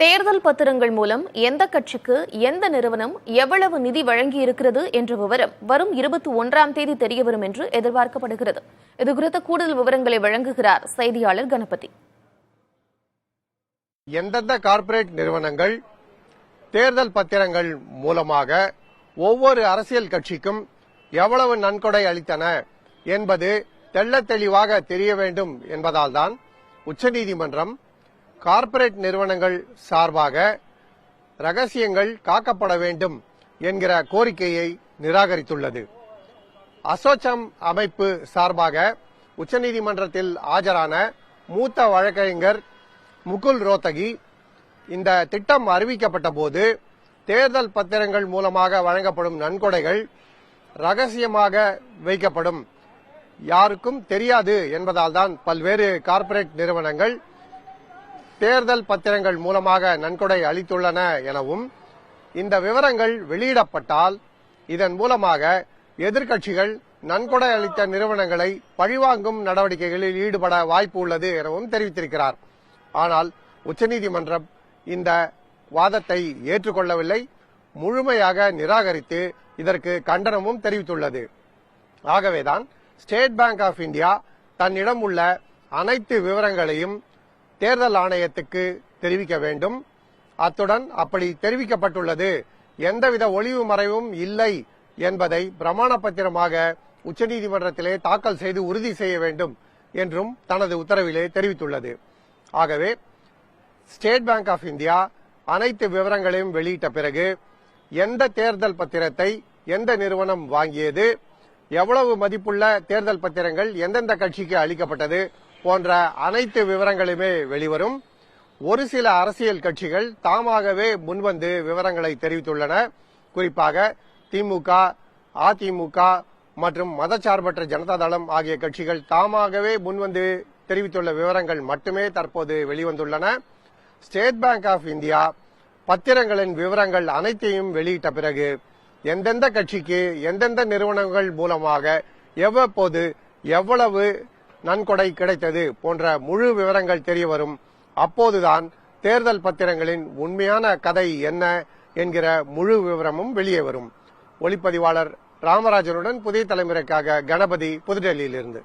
தேர்தல் பத்திரங்கள் மூலம் எந்த கட்சிக்கு எந்த நிறுவனம் எவ்வளவு நிதி வழங்கியிருக்கிறது என்ற விவரம் வரும் 21ஆம் தேதி தெரியவரும் என்று எதிர்பார்க்கப்படுகிறது. இதுகுறித்த கூடுதல் விவரங்களை வழங்குகிறார் செய்தியாளர் கணபதி. எந்தெந்த கார்ப்பரேட் நிறுவனங்கள் தேர்தல் பத்திரங்கள் மூலமாக ஒவ்வொரு அரசியல் கட்சிக்கும் எவ்வளவு நன்கொடை அளித்தன என்பது தெள்ளத் தெளிவாக தெரிய வேண்டும் என்பதால்தான் உச்சநீதிமன்றம் கார்ப்பரேட் நிறுவனங்கள் சார்பாக ரகசியங்கள் காக்கப்பட வேண்டும் என்கிற கோரிக்கையை நிராகரித்துள்ளது. அசோச்சம் அமைப்பு சார்பாக உச்சநீதிமன்றத்தில் ஆஜரான மூத்த வழக்கறிஞர் முகுல் ரோத்தகி இந்த திட்டம் அறிவிக்கப்பட்ட போது தேர்தல் பத்திரங்கள் மூலமாக வழங்கப்படும் நன்கொடைகள் ரகசியமாக வைக்கப்படும், யாருக்கும் தெரியாது என்பதால் தான் பல்வேறு கார்ப்பரேட் நிறுவனங்கள் தேர்தல் பத்திரங்கள் மூலமாக நன்கொடை அளித்துள்ளன எனவும், இந்த விவரங்கள் வெளியிடப்பட்டால் இதன் மூலமாக எதிர்க்கட்சிகள் நன்கொடை அளித்த நிறுவனங்களை பழிவாங்கும் நடவடிக்கைகளில் ஈடுபட வாய்ப்பு உள்ளது எனவும் தெரிவித்திருக்கிறார். ஆனால் உச்சநீதிமன்றம் இந்த வாதத்தை ஏற்றுக்கொள்ளவில்லை, முழுமையாக நிராகரித்து இதற்கு கண்டனமும் தெரிவித்துள்ளது. ஆகவேதான் ஸ்டேட் பேங்க் ஆஃப் இந்தியா தன்னிடம் உள்ள அனைத்து விவரங்களையும் தேர்தல் ஆணையத்துக்கு தெரிவிக்க வேண்டும். அத்துடன் அப்படி தெரிவிக்கப்பட்டுள்ளது, எந்தவித ஒளிவு மறைவும் இல்லை என்பதை பிரமாண பத்திரமாக உச்சநீதிமன்றத்திலே தாக்கல் செய்து உறுதி செய்ய வேண்டும் என்றும் தனது உத்தரவிலே தெரிவித்துள்ளது. ஆகவே ஸ்டேட் பேங்க் ஆஃப் இந்தியா அனைத்து விவரங்களையும் வெளியிட்ட பிறகு எந்த தேர்தல் பத்திரத்தை எந்த நிறுவனம் வாங்கியது, எவ்வளவு மதிப்புள்ள தேர்தல் பத்திரங்கள் எந்தெந்த கட்சிக்கு அளிக்கப்பட்டது போன்ற அனைத்து விவரங்களுமே வெளிவரும். ஒரு சில அரசியல் கட்சிகள் தாமாகவே முன்வந்து விவரங்களை தெரிவித்துள்ளன. குறிப்பாக திமுக, அதிமுக மற்றும் மதச்சார்பற்ற ஜனதா தளம் ஆகிய கட்சிகள் தாமாகவே முன்வந்து தெரிவித்துள்ள விவரங்கள் மட்டுமே தற்போது வெளிவந்துள்ளன. ஸ்டேட் பேங்க் ஆஃப் இந்தியா பத்திரங்களின் விவரங்கள் அனைத்தையும் வெளியிட்ட பிறகு எந்தெந்த கட்சிக்கு எந்தெந்த நிறுவனங்கள் மூலமாக எவ்வப்போது எவ்வளவு நன்கொடை கிடைத்தது போன்ற முழு விவரங்கள் தெரியவரும். அப்போதுதான் தேர்தல் பத்திரங்களின் உண்மையான கதை என்ன என்கிற முழு விவரமும் வெளியே வரும். ஒளிப்பதிவாளர் ராமராஜனுடன் புதிய தலைமுறைக்காக கணபதி, புதுடெல்லியிலிருந்து.